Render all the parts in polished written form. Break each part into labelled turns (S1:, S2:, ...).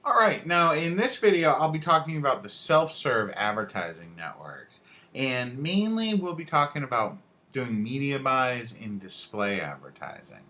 S1: Alright, now in this video I'll be talking about the self-serve advertising networks. And mainly we'll be talking about doing media buys in display advertising.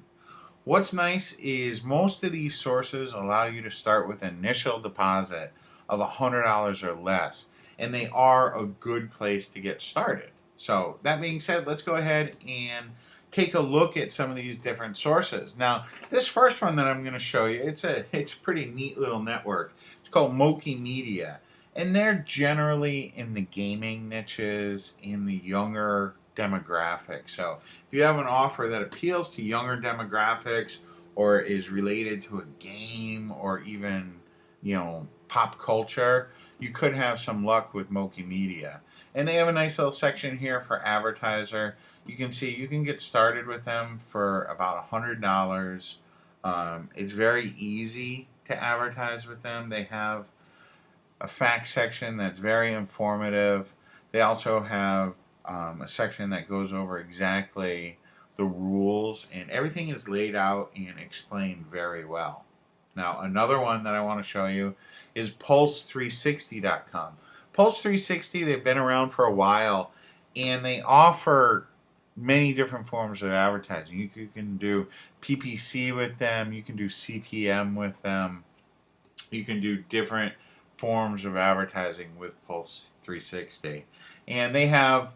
S1: What's nice is most of these sources allow you to start with an initial deposit of $100 or less. And they are a good place to get started. So that being said, let's go ahead and take a look at some of these different sources. Now, this first one that I'm going to show you, it's a pretty neat little network. It's called Moki Media, and they're generally in the gaming niches, in the younger demographic. So if you have an offer that appeals to younger demographics or is related to a game or even, pop culture, you could have some luck with Moki Media. And they have a nice little section here for advertiser. You can see you can get started with them for about $100. It's very easy to advertise with them. They have a fact section that's very informative. They also have a section that goes over exactly the rules, and everything is laid out and explained very well. Now, another one that I want to show you is Pulse360.com. Pulse360, they've been around for a while, and they offer many different forms of advertising. You can do PPC with them, you can do CPM with them, you can do different forms of advertising with Pulse360. And they have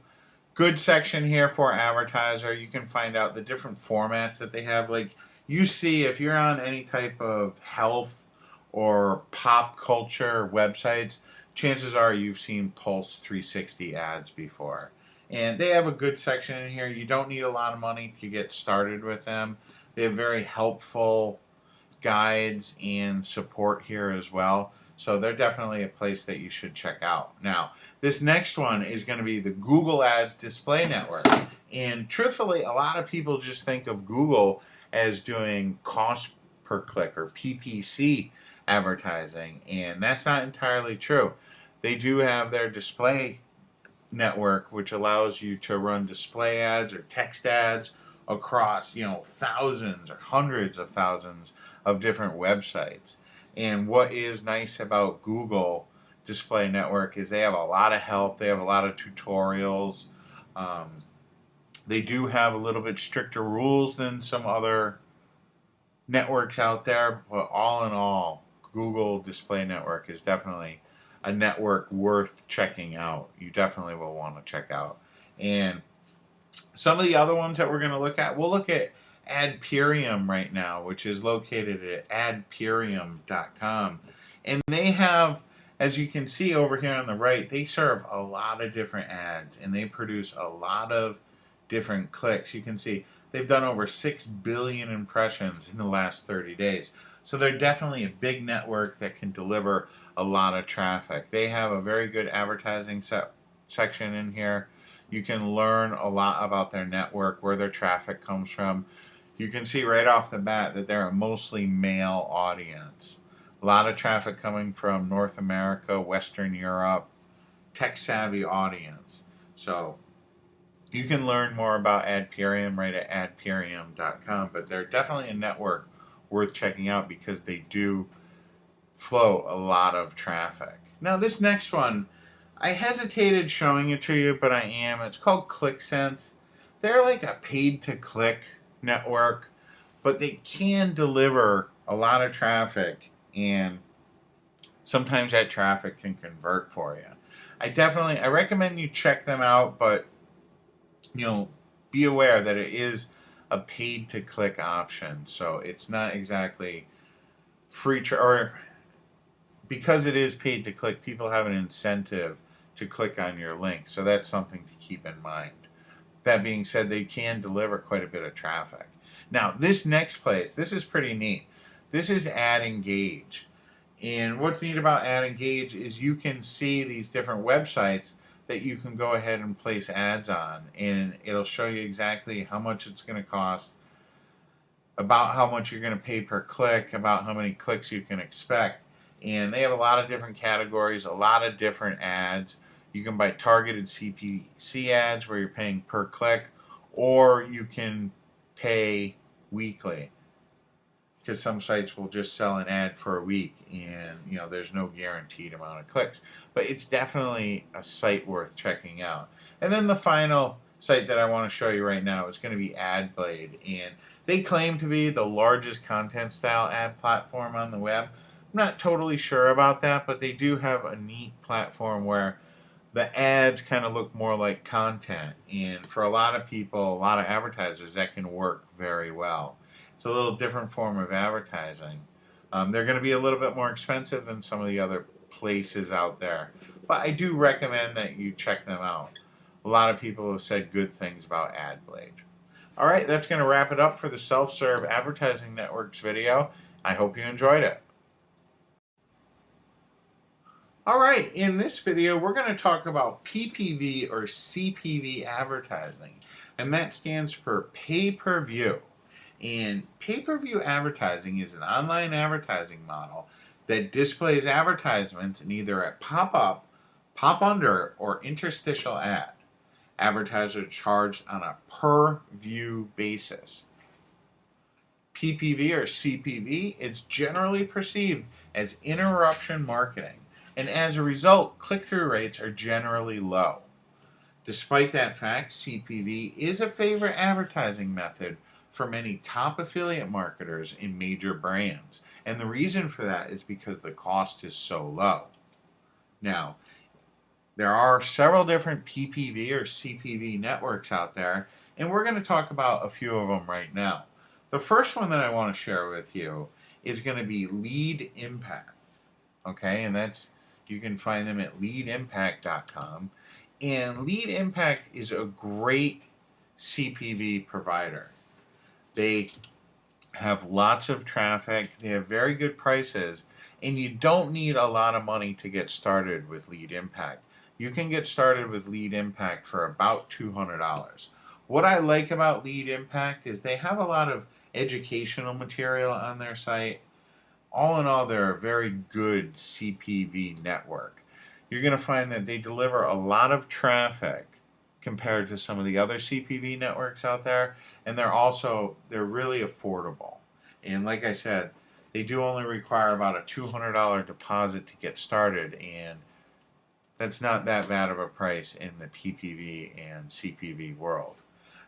S1: good section here for advertiser. You can find out the different formats that they have. Like you see, if you're on any type of health or pop culture websites, chances are you've seen Pulse360 ads before. And they have a good section in here. You don't need a lot of money to get started with them. They have very helpful guides and support here as well. So they're definitely a place that you should check out. Now, this next one is going to be the Google Ads Display Network. And truthfully, a lot of people just think of Google as doing cost per click or PPC advertising, and that's not entirely true. They do have their display network, which allows you to run display ads or text ads across, thousands or hundreds of thousands of different websites. And what is nice about Google Display Network is they have a lot of help. They have a lot of tutorials. They do have a little bit stricter rules than some other networks out there, but all in all, Google Display Network is definitely a network worth checking out. You definitely will want to check out. And some of the other ones that we're going to look at, we'll look at Adperium right now, which is located at adperium.com. And they have, as you can see over here on the right, they serve a lot of different ads and they produce a lot of different clicks. You can see they've done over 6 billion impressions in the last 30 days. So they're definitely a big network that can deliver a lot of traffic. They have a very good advertising section in here. You can learn a lot about their network, where their traffic comes from. You can see right off the bat that they're a mostly male audience. A lot of traffic coming from North America, Western Europe, tech-savvy audience. So you can learn more about Adperium right at adperium.com, but they're definitely a network worth checking out because they do flow a lot of traffic. Now this next one, I hesitated showing it to you, but I am. It's called ClickSense. They're like a paid-to-click network, but they can deliver a lot of traffic, and sometimes that traffic can convert for you. I recommend you check them out, but be aware that it is a paid-to-click option, so it's not exactly free or because it is paid-to-click, people have an incentive to click on your link, so that's something to keep in mind. That being said, they can deliver quite a bit of traffic. Now, this next place, this is pretty neat. This is Ad Engage. And what's neat about Ad Engage is you can see these different websites that you can go ahead and place ads on, and it'll show you exactly how much it's going to cost, about how much you're going to pay per click, about how many clicks you can expect. And they have a lot of different categories, a lot of different ads. You can buy targeted CPC ads where you're paying per click, or you can pay weekly. because some sites will just sell an ad for a week and there's no guaranteed amount of clicks, but it's definitely a site worth checking out. And then the final site that I want to show you right now is going to be AdBlade, and they claim to be the largest content style ad platform on the web. I'm not totally sure about that, but they do have a neat platform where the ads kind of look more like content, and for a lot of people, a lot of advertisers, that can work very well. It's a little different form of advertising. They're going to be a little bit more expensive than some of the other places out there, but I do recommend that you check them out. A lot of people have said good things about AdBlade. All right, that's going to wrap it up for the Self-Serve Advertising Networks video. I hope you enjoyed it. Alright, in this video we're going to talk about PPV or CPV advertising, and that stands for pay-per-view. And pay-per-view advertising is an online advertising model that displays advertisements in either a pop-up, pop-under, or interstitial ad. Advertisers are charged on a per-view basis. PPV or CPV is generally perceived as interruption marketing, and as a result, click-through rates are generally low. Despite that fact, CPV is a favorite advertising method for many top affiliate marketers in major brands, and the reason for that is because the cost is so low. Now, there are several different PPV or CPV networks out there, and we're going to talk about a few of them right now. The first one that I want to share with you is going to be Lead Impact. Okay, and you can find them at leadimpact.com. And Lead Impact is a great CPV provider. They have lots of traffic, they have very good prices, and you don't need a lot of money to get started with Lead Impact. You can get started with Lead Impact for about $200. What I like about Lead Impact is they have a lot of educational material on their site. All in all, they're a very good CPV network. You're going to find that they deliver a lot of traffic compared to some of the other CPV networks out there, and they're really affordable. And like I said, they do only require about a $200 deposit to get started, and that's not that bad of a price in the PPV and CPV world.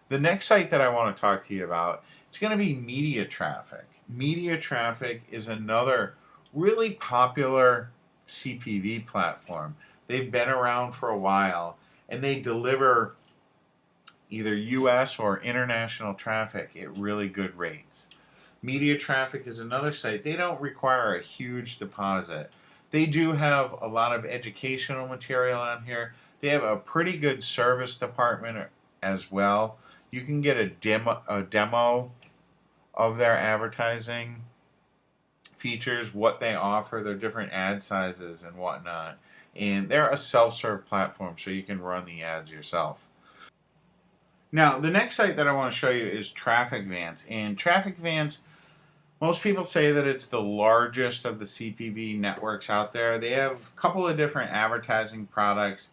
S1: The next site that I want to talk to you about, it's going to be Media Traffic. Media Traffic is another really popular CPV platform. They've been around for a while, and they deliver either US or international traffic at really good rates. Media Traffic is another site. They don't require a huge deposit. They do have a lot of educational material on here. They have a pretty good service department as well. You can get a demo of their advertising features, what they offer, their different ad sizes and whatnot. And they're a self-serve platform, so you can run the ads yourself. Now, the next site that I want to show you is TrafficVance. And TrafficVance, most people say that it's the largest of the CPV networks out there. They have a couple of different advertising products.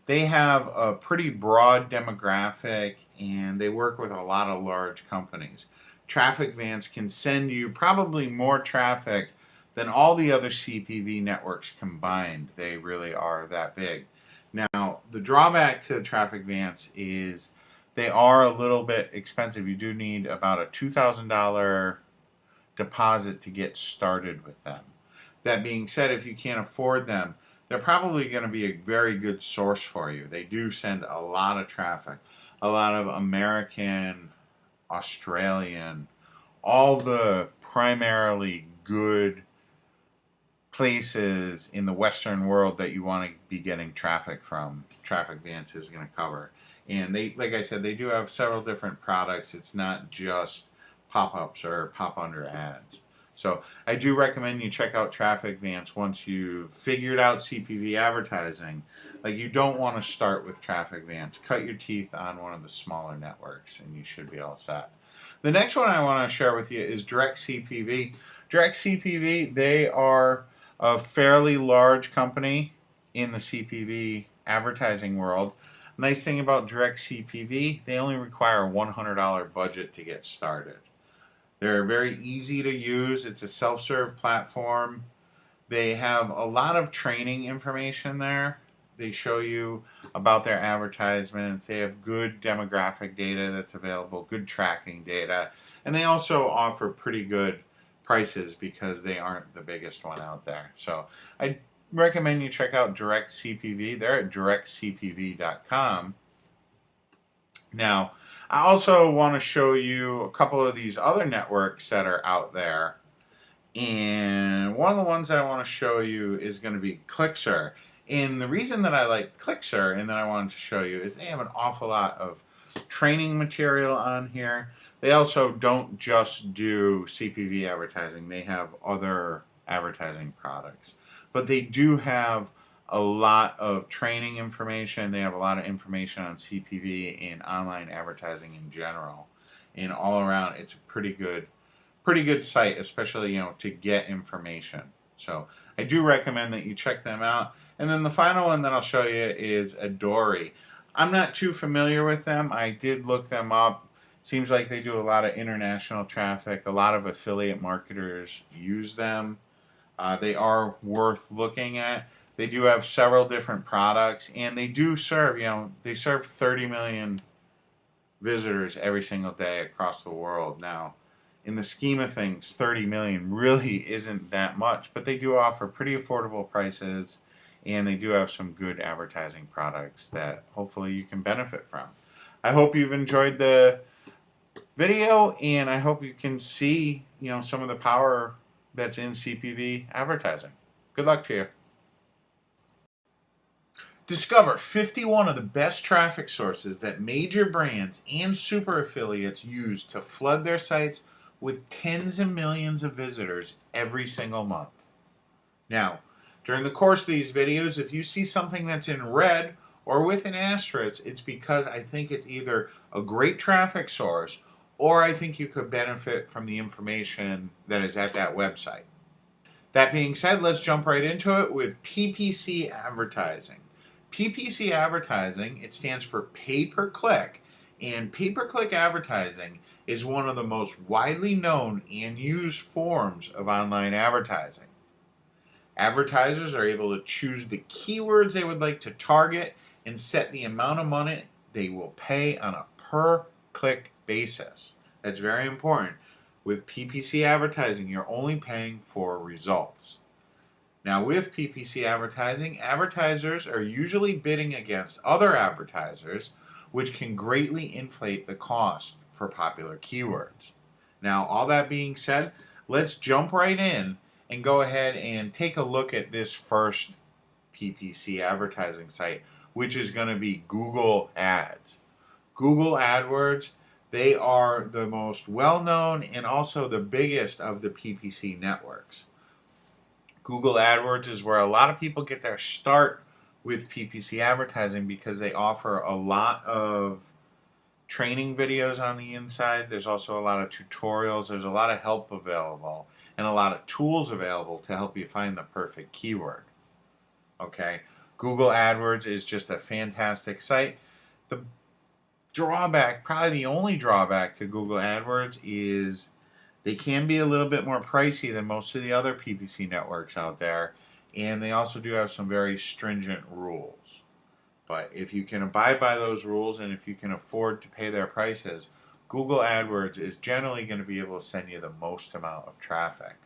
S1: They have a pretty broad demographic, and they work with a lot of large companies. TrafficVance can send you probably more traffic than all the other CPV networks combined. They really are that big. Now, the drawback to TrafficVance is they are a little bit expensive. You do need about a $2,000 deposit to get started with them. That being said, if you can't afford them, they're probably going to be a very good source for you. They do send a lot of traffic, a lot of American, Australian, all the primarily good places in the Western world that you want to be getting traffic from. TrafficVance is going to cover. And they, like I said, they do have several different products. It's not just pop-ups or pop-under ads. So I do recommend you check out TrafficVance once you've figured out CPV advertising. Like, you don't want to start with TrafficVance. Cut your teeth on one of the smaller networks and you should be all set. The next one I want to share with you is DirectCPV. DirectCPV, they are a fairly large company in the CPV advertising world. Nice thing about DirectCPV, they only require a $100 budget to get started. They're very easy to use. It's a self-serve platform. They have a lot of training information there. They show you about their advertisements. They have good demographic data that's available, good tracking data. And they also offer pretty good prices because they aren't the biggest one out there. So I recommend you check out Direct CPV. They're at directcpv.com. Now, I also want to show you a couple of these other networks that are out there. And one of the ones that I want to show you is going to be Clixer. And the reason that I like Clixer and that I wanted to show you is they have an awful lot of training material on here. They also don't just do CPV advertising. They have other advertising products. But they do have a lot of training information. They have a lot of information on CPV and online advertising in general. And all around, it's a pretty good site, especially to get information. So I do recommend that you check them out. And then the final one that I'll show you is Adori. I'm not too familiar with them. I did look them up. Seems like they do a lot of international traffic. A lot of affiliate marketers use them. They are worth looking at. They do have several different products, and they do serve, they serve 30 million visitors every single day across the world. Now, in the scheme of things, 30 million really isn't that much, but they do offer pretty affordable prices, and they do have some good advertising products that hopefully you can benefit from. I hope you've enjoyed the video, and I hope you can see, some of the power that's in CPV advertising. Good luck to you. Discover 51 of the best traffic sources that major brands and super affiliates use to flood their sites with tens of millions of visitors every single month. Now, during the course of these videos, if you see something that's in red or with an asterisk, it's because I think it's either a great traffic source or I think you could benefit from the information that is at that website. That being said, let's jump right into it with PPC advertising. PPC advertising, it stands for pay-per-click, and pay-per-click advertising is one of the most widely known and used forms of online advertising. Advertisers are able to choose the keywords they would like to target and set the amount of money they will pay on a per-click basis. That's very important. With PPC advertising, you're only paying for results. Now, with PPC advertising, advertisers are usually bidding against other advertisers, which can greatly inflate the cost for popular keywords. Now, all that being said, let's jump right in and go ahead and take a look at this first PPC advertising site, which is going to be Google Ads. Google AdWords, they are the most well-known and also the biggest of the PPC networks. Google AdWords is where a lot of people get their start with PPC advertising because they offer a lot of training videos on the inside. There's also a lot of tutorials. There's a lot of help available and a lot of tools available to help you find the perfect keyword. Okay, Google AdWords is just a fantastic site. The drawback, probably the only drawback to Google AdWords is they can be a little bit more pricey than most of the other PPC networks out there, and they also do have some very stringent rules. But if you can abide by those rules and if you can afford to pay their prices, Google AdWords is generally going to be able to send you the most amount of traffic.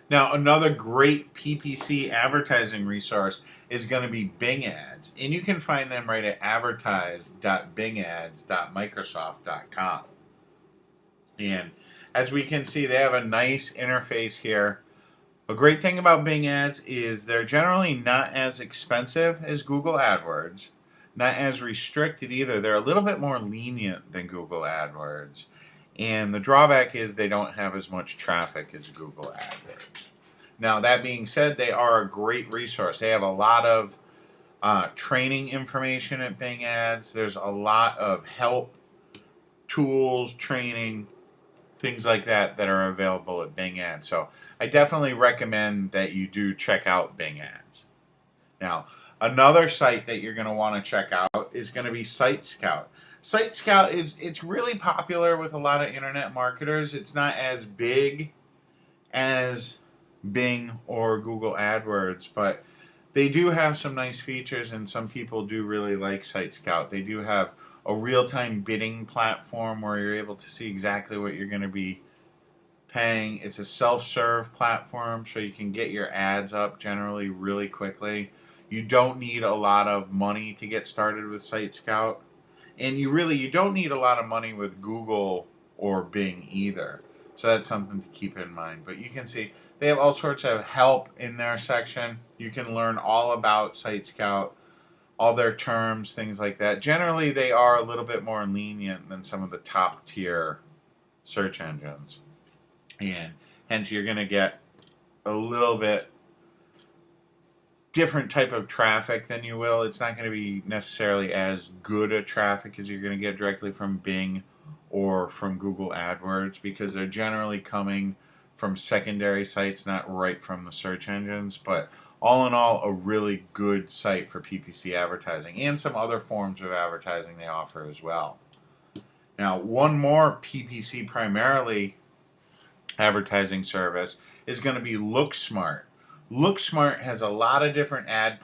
S1: Now, another great PPC advertising resource is going to be Bing Ads, and you can find them right at advertise.bingads.microsoft.com. And as we can see, they have a nice interface here. A great thing about Bing Ads is they're generally not as expensive as Google AdWords, not as restricted either. They're a little bit more lenient than Google AdWords. And the drawback is they don't have as much traffic as Google AdWords. Now, that being said, they are a great resource. They have a lot of training information at Bing Ads. There's a lot of help, tools, training, things like that that are available at Bing Ads. So I definitely recommend that you do check out Bing Ads. Now, another site that you're going to want to check out is going to be Site Scout. Site Scout it's really popular with a lot of internet marketers. It's not as big as Bing or Google AdWords, but they do have some nice features, and some people do really like Site Scout. They do have a real-time bidding platform where you're able to see exactly what you're going to be paying. It's a self-serve platform, so you can get your ads up generally really quickly. You don't need a lot of money to get started with Site Scout, and you don't need a lot of money with Google or Bing either. So that's something to keep in mind. But you can see they have all sorts of help in their section. You can learn all about Site Scout, all their terms, things like that. Generally, they are a little bit more lenient than some of the top tier search engines. And hence you're going to get a little bit different type of traffic than you will. It's not going to be necessarily as good a traffic as you're going to get directly from Bing or from Google AdWords, because they're generally coming from secondary sites, not right from the search engines. But all in all, a really good site for PPC advertising, and some other forms of advertising they offer as well. Now, one more PPC primarily advertising service is going to be LookSmart. LookSmart has a lot of different ad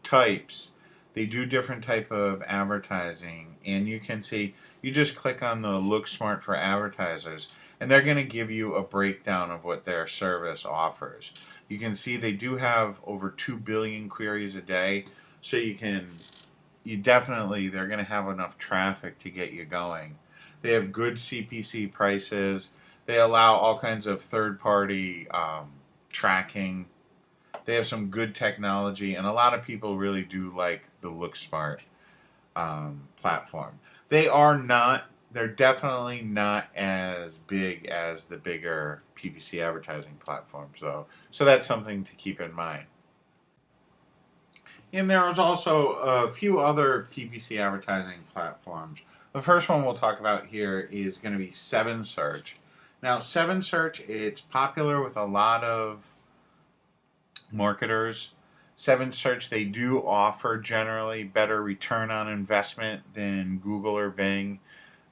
S1: types. They do different type of advertising, and you can see, you just click on the LookSmart for advertisers, and they're going to give you a breakdown of what their service offers. You can see they do have over 2 billion queries a day, so they're going to have enough traffic to get you going. They have good CPC prices. They allow all kinds of third-party tracking. They have some good technology, and a lot of people really do like the LookSmart platform. They're definitely not as big as the bigger PPC advertising platforms, though. So that's something to keep in mind. And there is also a few other PPC advertising platforms. The first one we'll talk about here is going to be 7Search. Now, 7Search, it's popular with a lot of marketers. 7Search, they do offer generally better return on investment than Google or Bing.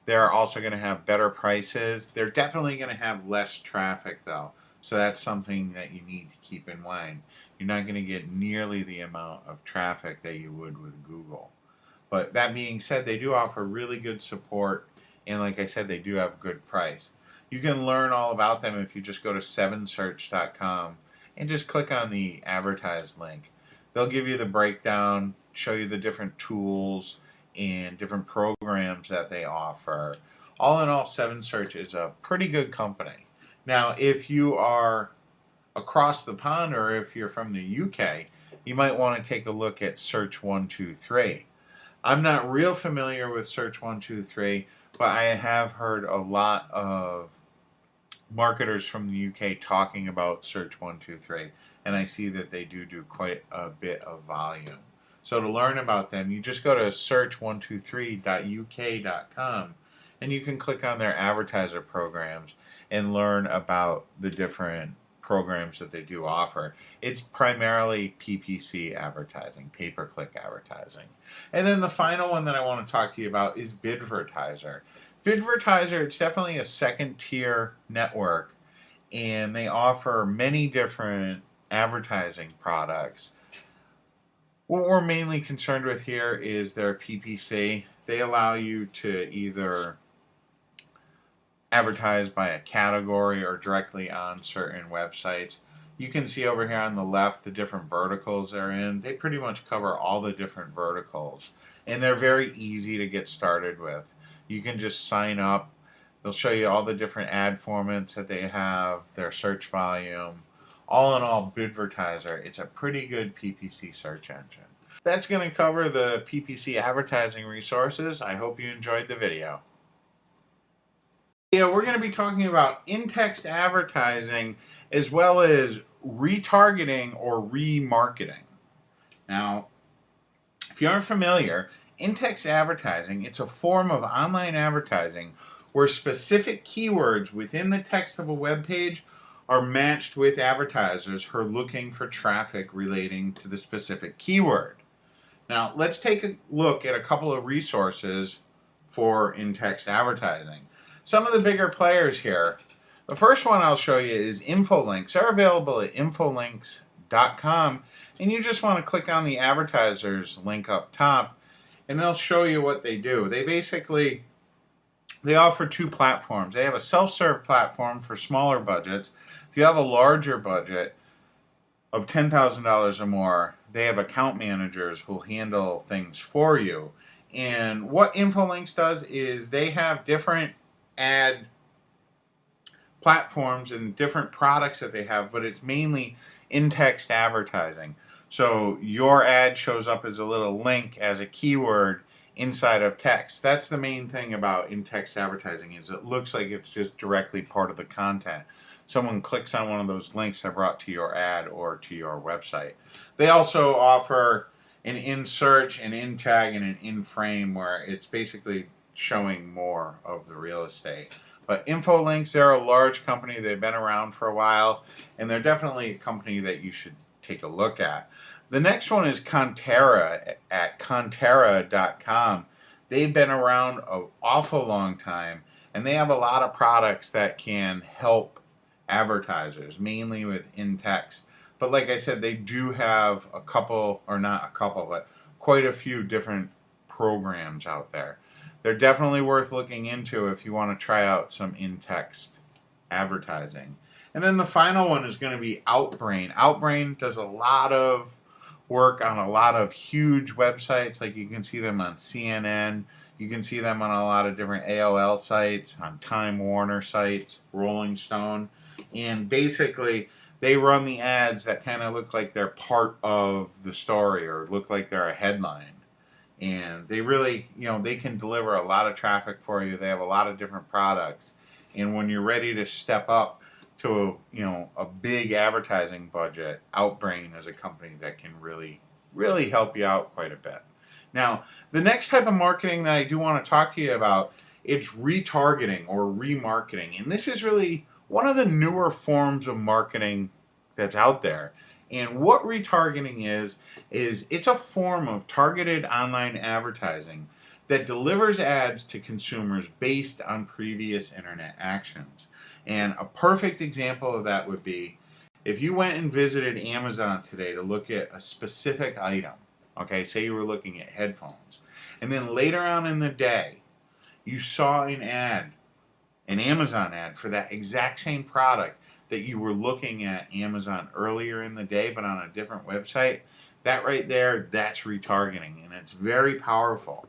S1: They're also going to have better prices. They're definitely going to have less traffic, though. So that's something that you need to keep in mind. You're not going to get nearly the amount of traffic that you would with Google. But that being said, they do offer really good support, and like I said, they do have a good price. You can learn all about them if you just go to 7search.com and just click on the advertise link. They'll give you the breakdown, show you the different tools and different programs that they offer. All in all, 7Search is a pretty good company. Now, if you are across the pond, or if you're from the UK, you might want to take a look at Search 123. I'm not real familiar with Search 123, but I have heard a lot of marketers from the UK talking about Search 123, and I see that they do quite a bit of volume. So to learn about them, you just go to search123.uk.com, and you can click on their advertiser programs and learn about the different programs that they do offer. It's primarily PPC advertising, pay-per-click advertising. And then the final one that I want to talk to you about is Bidvertiser. Bidvertiser, it's definitely a second-tier network, and they offer many different advertising products. What we're mainly concerned with here is their PPC. They allow you to either advertise by a category or directly on certain websites. You can see over here on the left the different verticals they're in. They pretty much cover all the different verticals, and they're very easy to get started with. You can just sign up. They'll show you all the different ad formats that they have, their search volume. All in all, Bidvertiser, it's a pretty good PPC search engine. That's going to cover the PPC advertising resources. I hope you enjoyed the video. Yeah, we're going to be talking about in-text advertising as well as retargeting or remarketing. Now, if you aren't familiar, in-text advertising, it's a form of online advertising where specific keywords within the text of a web page are matched with advertisers who are looking for traffic relating to the specific keyword. Now, let's take a look at a couple of resources for in-text advertising. Some of the bigger players here. The first one I'll show you is Infolinks. They're available at infolinks.com, and you just want to click on the advertisers link up top, and they'll show you what they do. They offer two platforms. They have a self-serve platform for smaller budgets. If you have a larger budget of $10,000 or more, they have account managers who'll handle things for you. And what Infolinks does is they have different ad platforms and different products that they have, but it's mainly in-text advertising. So your ad shows up as a little link, as a keyword inside of text. That's the main thing about in-text advertising, is it looks like it's just directly part of the content. Someone clicks on one of those links, they're brought to your ad or to your website. They also offer an in-search, an in-tag, and an in-frame, where it's basically showing more of the real estate. But Infolinks, they're a large company. They've been around for a while, and they're definitely a company that you should take a look at. The next one is Conterra at Conterra.com. They've been around an awful long time, and they have a lot of products that can help advertisers, mainly with in-text. But like I said, they do have a couple, or not a couple, but quite a few different programs out there. They're definitely worth looking into if you want to try out some in-text advertising. And then the final one is going to be Outbrain. Outbrain does a lot of work on a lot of huge websites. Like, you can see them on CNN. You can see them on a lot of different AOL sites, on Time Warner sites, Rolling Stone. And basically, they run the ads that kind of look like they're part of the story or look like they're a headline. And they really, they can deliver a lot of traffic for you. They have a lot of different products. And when you're ready to step up to a big advertising budget, Outbrain is a company that can really help you out quite a bit. Now, the next type of marketing that I do want to talk to you about, it's retargeting or remarketing. And this is really one of the newer forms of marketing that's out there. And what retargeting is it's a form of targeted online advertising that delivers ads to consumers based on previous internet actions. And a perfect example of that would be if you went and visited Amazon today to look at a specific item. Okay, say you were looking at headphones. And then later on in the day, you saw an Amazon ad for that exact same product that you were looking at Amazon earlier in the day, but on a different website. That right there, that's retargeting, and it's very powerful.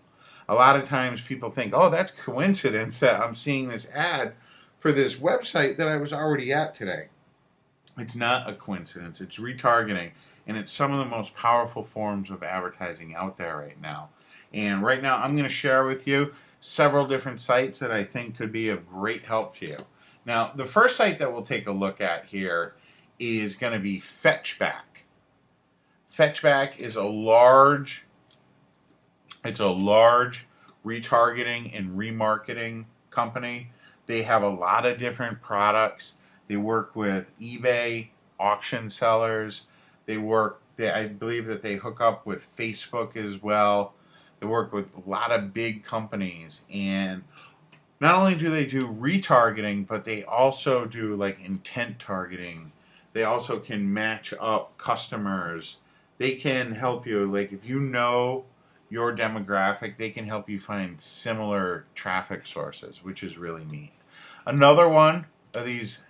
S1: A lot of times people think, oh, that's coincidence that I'm seeing this ad for this website that I was already at today. It's not a coincidence. It's retargeting, and it's some of the most powerful forms of advertising out there right now. And right now, I'm going to share with you several different sites that I think could be of great help to you. Now, the first site that we'll take a look at here is going to be Fetchback. Fetchback is a large retargeting and remarketing company. They have a lot of different products. They work with eBay auction sellers. I believe that they hook up with Facebook as well. They work with a lot of big companies, and not only do they do retargeting, but they also do like intent targeting. They also can match up customers. They can help you, like if you know your demographic, they can help you find similar traffic sources, which is really neat. Another one of these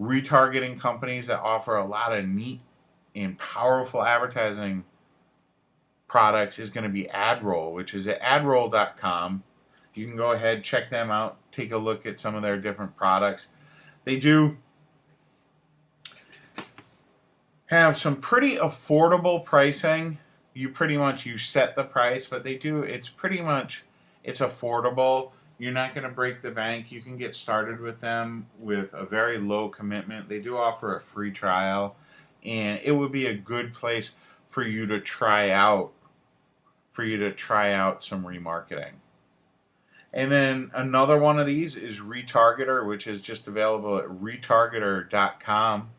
S1: retargeting companies that offer a lot of neat and powerful advertising products is going to be AdRoll, which is at adroll.com. You can go ahead, check them out, take a look at some of their different products. They do have some pretty affordable pricing. You set the price, but it's affordable. You're not going to break the bank. You can get started with them with a very low commitment. They do offer a free trial, and it would be a good place for you to try out some remarketing. And then another one of these is Retargeter, which is just available at retargeter.com.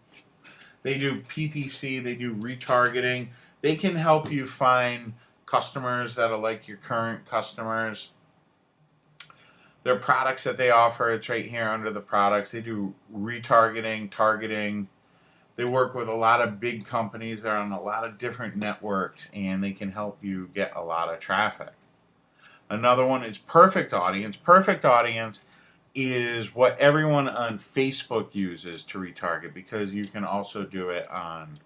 S1: They do PPC, they do retargeting. They can help you find customers that are like your current customers. Their products that they offer, it's right here under the products. They do retargeting, targeting. They work with a lot of big companies. They're on a lot of different networks, and they can help you get a lot of traffic. Another one is Perfect Audience. Perfect Audience is what everyone on Facebook uses to retarget, because you can also do it on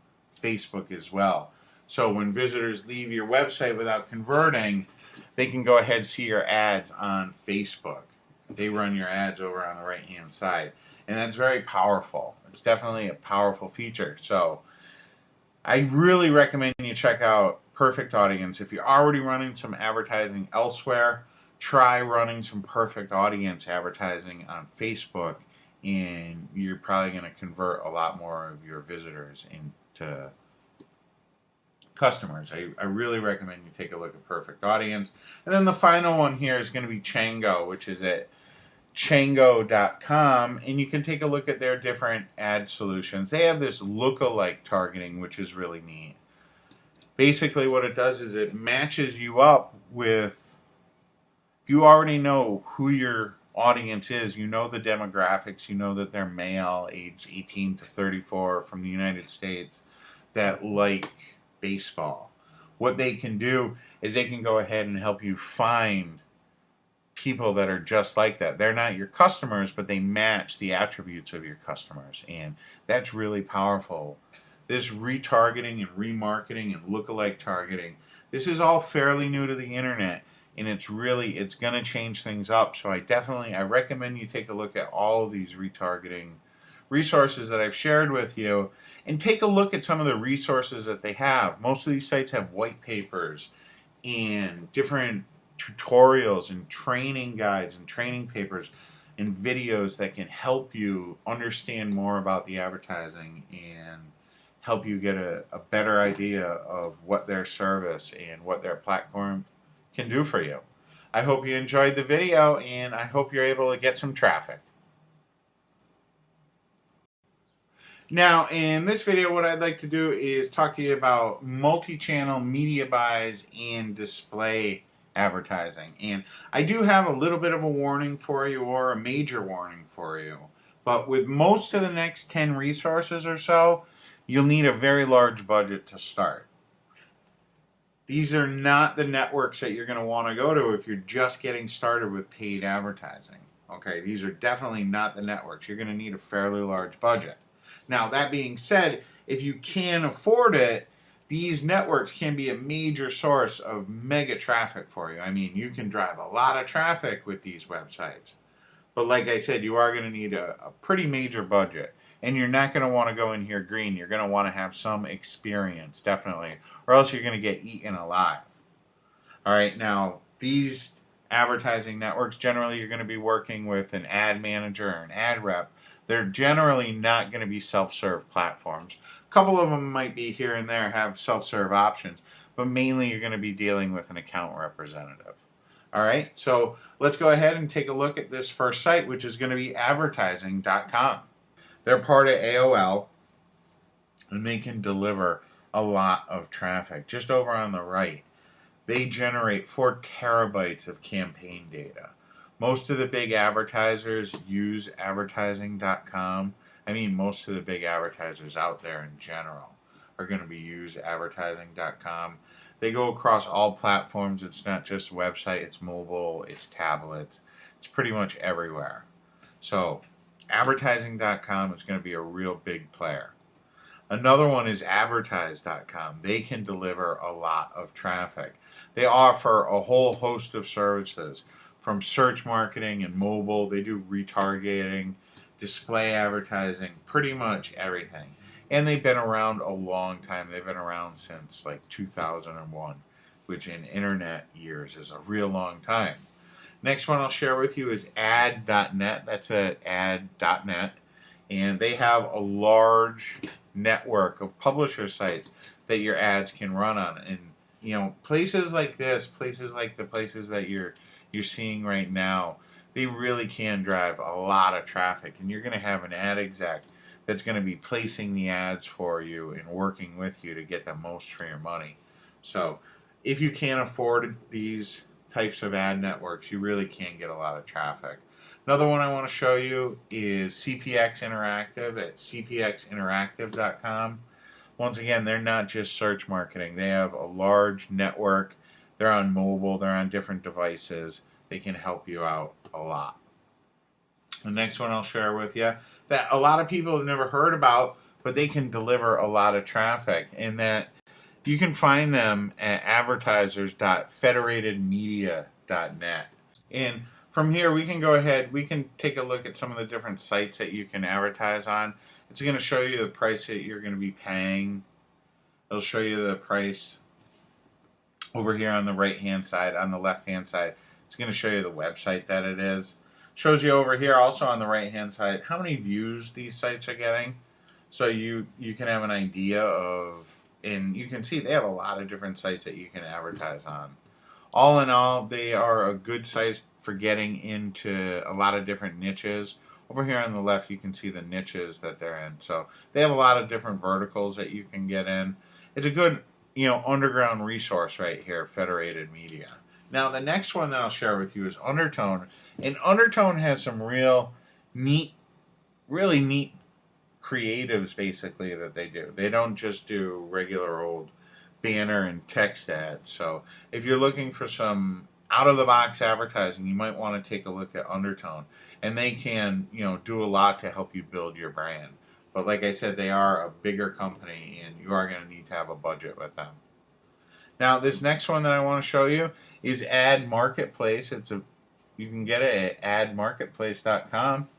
S1: Facebook as well. So when visitors leave your website without converting, they can go ahead and see your ads on Facebook. They run your ads over on the right hand side, and that's very powerful. It's definitely a powerful feature. So I really recommend you check out Perfect Audience. If you're already running some advertising elsewhere, try running some Perfect Audience advertising on Facebook, and you're probably going to convert a lot more of your visitors into customers. I really recommend you take a look at Perfect Audience. And then the final one here is going to be Chango, which is at chango.com, and you can take a look at their different ad solutions. They have this lookalike targeting, which is really neat. Basically what it does is it matches you up with, if you already know who your audience is, you know the demographics, you know that they're male, aged 18 to 34 from the United States, that like baseball. What they can do is they can go ahead and help you find people that are just like that. They're not your customers, but they match the attributes of your customers, and that's really powerful. This retargeting and remarketing and lookalike targeting, this is all fairly new to the internet, and it's going to change things up. So I recommend you take a look at all of these retargeting resources that I've shared with you, and take a look at some of the resources that they have. Most of these sites have white papers and different tutorials and training guides and training papers and videos that can help you understand more about the advertising and help you get a better idea of what their service and what their platform can do for you. I hope you enjoyed the video, and I hope you're able to get some traffic. Now, in this video, what I'd like to do is talk to you about multi-channel media buys and display advertising. And I do have a little bit of a warning for you, or a major warning for you. But with most of the next 10 resources or so, you'll need a very large budget to start. These are not the networks that you're going to want to go to if you're just getting started with paid advertising. Okay, these are definitely not the networks. You're going to need a fairly large budget. Now, that being said, if you can afford it, these networks can be a major source of mega traffic for you. I mean, you can drive a lot of traffic with these websites. But like I said, you are going to need a pretty major budget. And you're not going to want to go in here green. You're going to want to have some experience, definitely, or else you're going to get eaten alive. All right, now, these advertising networks, generally you're going to be working with an ad manager or an ad rep. They're generally not going to be self-serve platforms. A couple of them might be here and there, have self-serve options, but mainly you're going to be dealing with an account representative. All right, so let's go ahead and take a look at this first site, which is going to be advertising.com. They're part of AOL, and they can deliver a lot of traffic. Just over on the right, they generate 4 terabytes of campaign data. Most of the big advertisers use advertising.com. I mean, most of the big advertisers out there in general are going to be use advertising.com. They go across all platforms. It's not just website, it's mobile, it's tablets. It's pretty much everywhere. So advertising.com is going to be a real big player. Another one is advertise.com. They can deliver a lot of traffic. They offer a whole host of services, from search marketing and mobile. They do retargeting, display advertising, pretty much everything. And they've been around a long time. They've been around since like 2001, which in internet years is a real long time. Next one I'll share with you is ad.net. That's at ad.net. And they have a large network of publisher sites that your ads can run on. And, you know, places like this, places like the places that you're seeing right now, they really can drive a lot of traffic. And you're going to have an ad exec that's going to be placing the ads for you and working with you to get the most for your money. So if you can't afford these types of ad networks, you really can get a lot of traffic. Another one I want to show you is CPX Interactive at cpxinteractive.com. Once again, they're not just search marketing. They have a large network. They're on mobile. They're on different devices. They can help you out a lot. The next one I'll share with you that a lot of people have never heard about, but they can deliver a lot of traffic, and that you can find them at advertisers.federatedmedia.net. And from here, we can go ahead, we can take a look at some of the different sites that you can advertise on. It's going to show you the price that you're going to be paying. It'll show you the price over here on the right hand side. On the left hand side, it's going to show you the website that it is. Shows you over here also on the right hand side how many views these sites are getting. So you can have an idea of, and you can see they have a lot of different sites that you can advertise on. All in all, they are a good site for getting into a lot of different niches. Over here on the left, you can see the niches that they're in. So they have a lot of different verticals that you can get in. It's a good, underground resource right here, Federated Media. Now, the next one that I'll share with you is Undertone. And Undertone has some really neat creatives, basically, that they do. They don't just do regular old banner and text ads. So if you're looking for some out-of-the-box advertising, you might want to take a look at Undertone. And they can, do a lot to help you build your brand. But like I said, they are a bigger company, and you are going to need to have a budget with them. Now, this next one that I want to show you is Ad Marketplace. You can get it at admarketplace.com.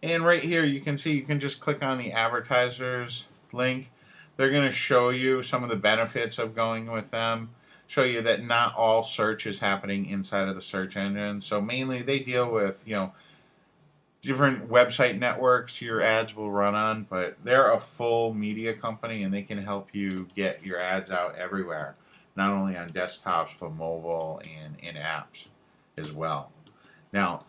S1: And right here, you can see, you can just click on the advertisers link. They're going to show you some of the benefits of going with them. Show you that not all search is happening inside of the search engine. So mainly they deal with, different website networks your ads will run on, but they're a full media company, and they can help you get your ads out everywhere, not only on desktops, but mobile and in apps as well. Now,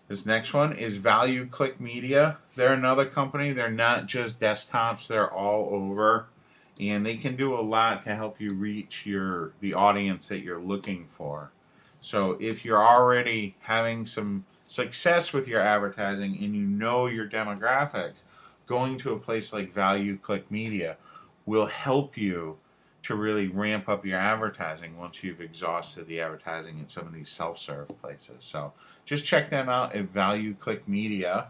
S1: this next one is Value Click Media. They're another company. They're not just desktops. They're all over, and they can do a lot to help you reach the audience that you're looking for. So if you're already having some success with your advertising and you know your demographics, going to a place like Value Click Media will help you to really ramp up your advertising once you've exhausted the advertising in some of these self-serve places. So just check them out at Value Click Media.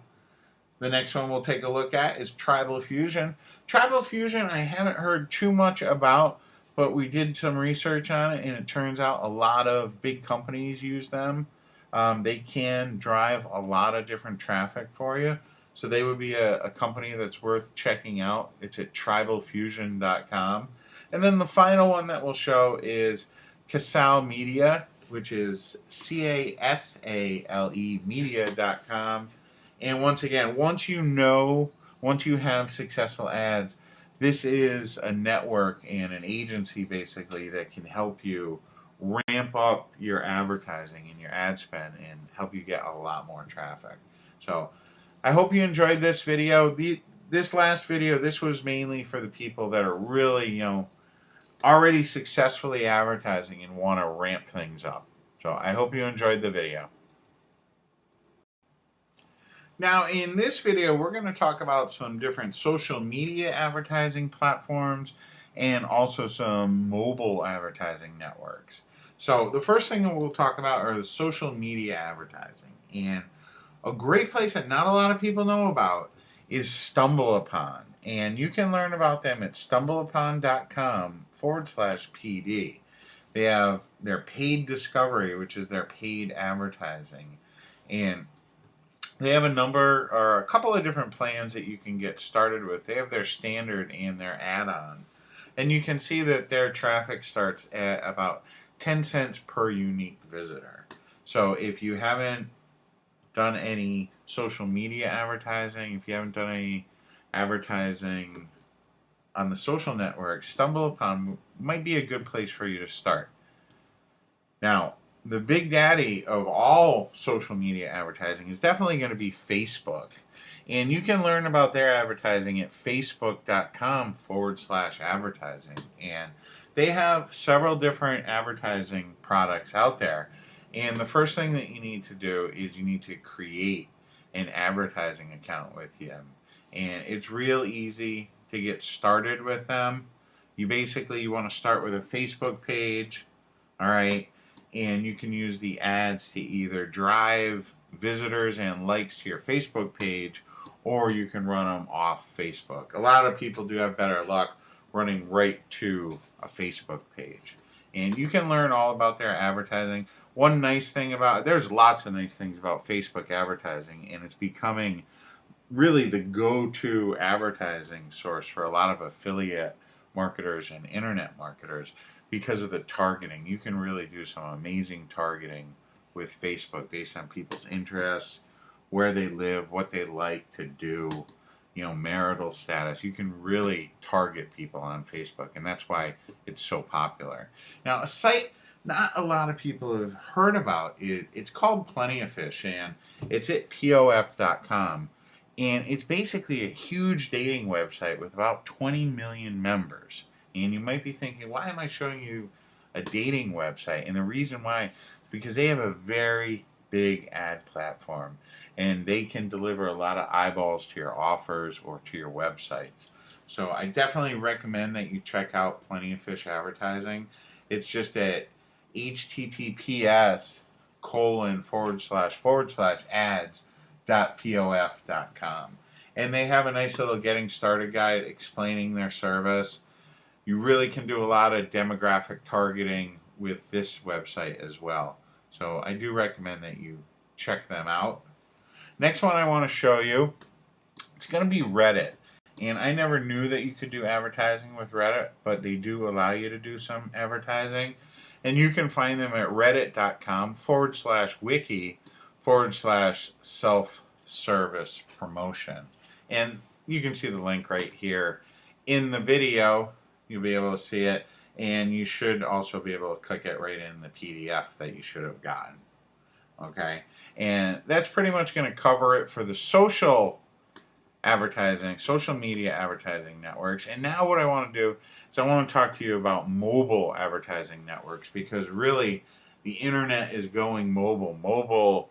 S1: The next one we'll take a look at is Tribal Fusion. Tribal Fusion I haven't heard too much about, but we did some research on it, and it turns out a lot of big companies use them. They can drive a lot of different traffic for you. So they would be a company that's worth checking out. It's at tribalfusion.com. And then the final one that we'll show is Casale Media, which is CASALE media.com. And once again, once you have successful ads, this is a network and an agency basically that can help you ramp up your advertising and your ad spend and help you get a lot more traffic. So I hope you enjoyed this video. This last video, this was mainly for the people that are really, already successfully advertising and want to ramp things up. So I hope you enjoyed the video. Now in this video, we're going to talk about some different social media advertising platforms and also some mobile advertising networks. So the first thing that we'll talk about are the social media advertising. And a great place that not a lot of people know about is StumbleUpon. And you can learn about them at stumbleupon.com/PD. They have their paid discovery, which is their paid advertising. And they have a couple of different plans that you can get started with. They have their standard and their add-on. And you can see that their traffic starts at about 10 cents per unique visitor. So if you haven't done any social media advertising, if you haven't done any advertising on the social network, StumbleUpon might be a good place for you to start. Now, the big daddy of all social media advertising is definitely going to be Facebook. And you can learn about their advertising at facebook.com/advertising. And They have several different advertising products out there. And the first thing that you need to do is you need to create an advertising account with them. And it's real easy to get started with them. You want to start with a Facebook page, all right? And you can use the ads to either drive visitors and likes to your Facebook page, or you can run them off Facebook. A lot of people do have better luck running right to a Facebook page. And you can learn all about their advertising. One nice thing about there's lots of nice things about Facebook advertising, and it's becoming really the go-to advertising source for a lot of affiliate marketers and internet marketers because of the targeting. You can really do some amazing targeting with Facebook based on people's interests, where they live, what they like to do, marital status. You can really target people on Facebook, and that's why it's so popular. Now, a site not a lot of people have heard about it's called Plenty of Fish, and it's at pof.com. And it's basically a huge dating website with about 20 million members. And you might be thinking, why am I showing you a dating website? And the reason why is because they have a very big ad platform, and they can deliver a lot of eyeballs to your offers or to your websites. So I definitely recommend that you check out Plenty of Fish Advertising. It's just at https://ads.pof.com. And they have a nice little getting started guide explaining their service. You really can do a lot of demographic targeting with this website as well. So I do recommend that you check them out. Next one I want to show you, it's going to be Reddit. And I never knew that you could do advertising with Reddit, but they do allow you to do some advertising. And you can find them at reddit.com/wiki/self-service promotion. And you can see the link right here in the video. You'll be able to see it. And you should also be able to click it right in the PDF that you should have gotten. Okay? And that's pretty much going to cover it for the social media advertising networks. And now what I want to do is I want to talk to you about mobile advertising networks, because really the internet is going mobile. Mobile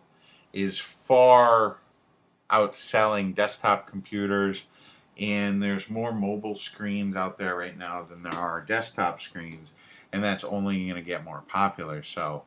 S1: is far outselling desktop computers, and there's more mobile screens out there right now than there are desktop screens, and that's only going to get more popular. So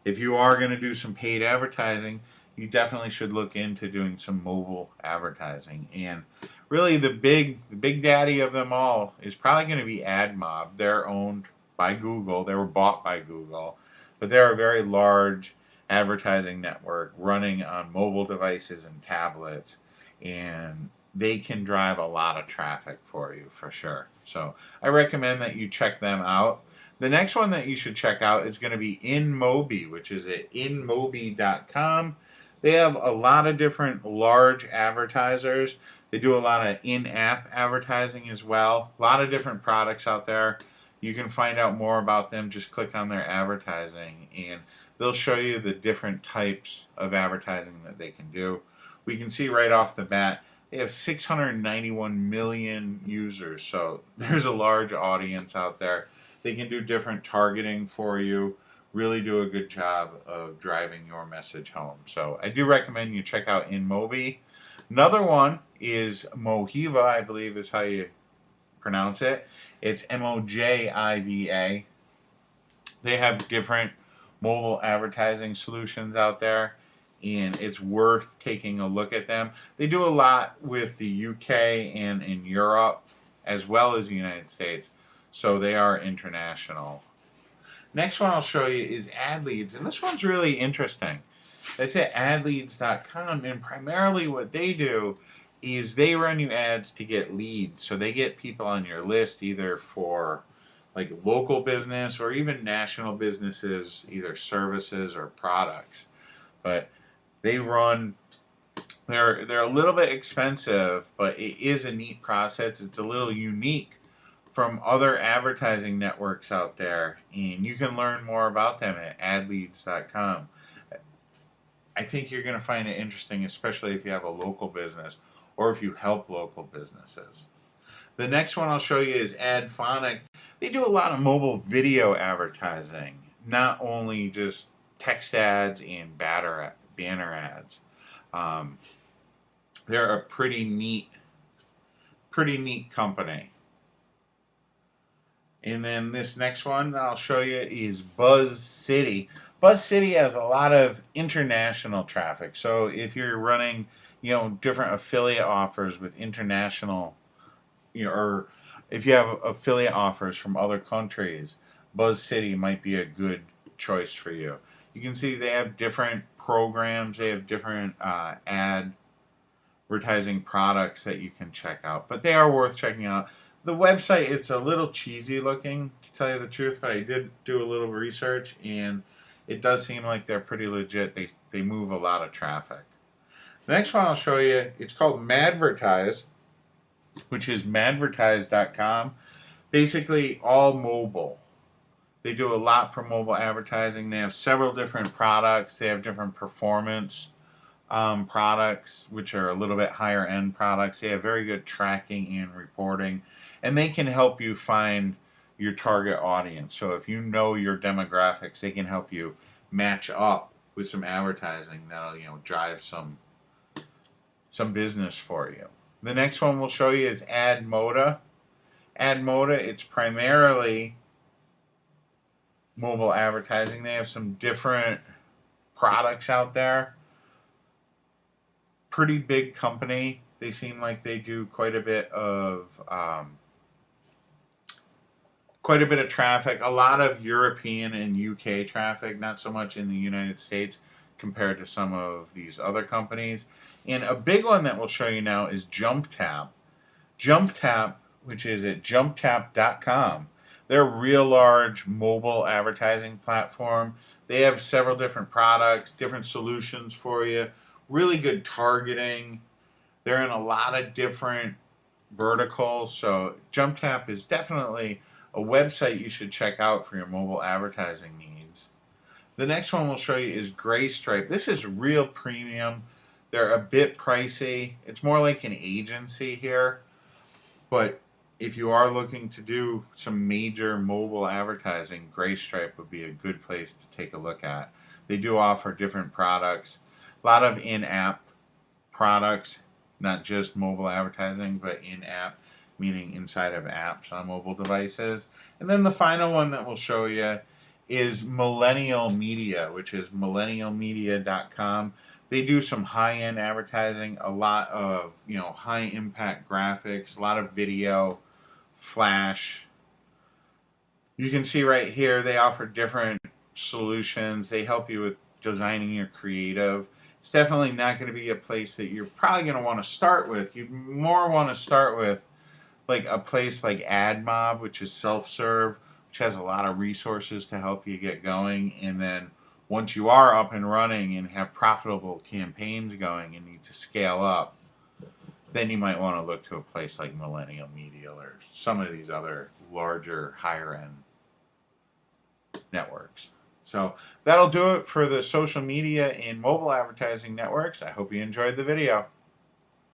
S1: if you are going to do some paid advertising, you definitely should look into doing some mobile advertising. And really the big daddy of them all is probably going to be AdMob. They're owned by Google. They were bought by Google, but they're a very large advertising network running on mobile devices and tablets, and they can drive a lot of traffic for you for sure. So I recommend that you check them out. The next one that you should check out is going to be InMobi, which is at inmobi.com. They have a lot of different large advertisers. They do a lot of in-app advertising as well. A lot of different products out there. You can find out more about them. Just click on their advertising, and they'll show you the different types of advertising that they can do. We can see right off the bat, they have 691 million users. So there's a large audience out there. They can do different targeting for you. Really do a good job of driving your message home. So I do recommend you check out InMobi. Another one is Mojiva, I believe is how you pronounce it. It's Mojiva. They have different mobile advertising solutions out there, and it's worth taking a look at them. They do a lot with the UK and in Europe, as well as the United States. So they are international. Next one I'll show you is AdLeads, and this one's really interesting. It's at adleads.com, and primarily what they do is they run you ads to get leads. So they get people on your list either for like local business or even national businesses, either services or products. But they're a little bit expensive, but it is a neat process. It's a little unique from other advertising networks out there, and you can learn more about them at adleads.com. I think you're going to find it interesting, especially if you have a local business or if you help local businesses. The next one I'll show you is Adphonic. They do a lot of mobile video advertising, not only just text ads and banner ads. Um, they're a pretty neat company. And then this next one that I'll show you is Buzz City. Buzz City has a lot of international traffic. So if you're running, different affiliate offers with international, or if you have affiliate offers from other countries, Buzz City might be a good choice for you. You can see they have different programs. They have different advertising products that you can check out, but they are worth checking out. The website, it's a little cheesy looking, to tell you the truth, but I did do a little research, and it does seem like they're pretty legit. They move a lot of traffic. The next one I'll show you, it's called Madvertise, which is madvertise.com. Basically all mobile. They do a lot for mobile advertising. They have several different products. They have different performance products, which are a little bit higher end products. They have very good tracking and reporting, and they can help you find your target audience. So if you know your demographics, they can help you match up with some advertising that'll drive some business for you. The next one we'll show you is AdModa. AdModa, it's primarily mobile advertising. They have some different products out there. Pretty big company. They seem like they do quite a bit of traffic. A lot of European and UK traffic, not so much in the United States compared to some of these other companies. And a big one that we'll show you now is JumpTap. JumpTap, which is at jumptap.com. They're a real large mobile advertising platform. They have several different products, different solutions for you, really good targeting. They're in a lot of different verticals. So JumpTap is definitely a website you should check out for your mobile advertising needs. The next one we'll show you is Graystripe. This is real premium. They're a bit pricey. It's more like an agency here. But if you are looking to do some major mobile advertising, Graystripe would be a good place to take a look at. They do offer different products, a lot of in-app products, not just mobile advertising, but in-app, meaning inside of apps on mobile devices. And then the final one that we'll show you is Millennial Media, which is millennialmedia.com. They do some high-end advertising, a lot of high-impact graphics, a lot of video, flash. You can see right here they offer different solutions. They help you with designing your creative. It's definitely not going to be a place that you're probably going to want to start with. You more want to start with like a place like AdMob, which is self-serve, which has a lot of resources to help you get going. And then once you are up and running and have profitable campaigns going and need to scale up, then you might want to look to a place like Millennial Media or some of these other larger, higher-end networks. So that'll do it for the social media and mobile advertising networks. I hope you enjoyed the video.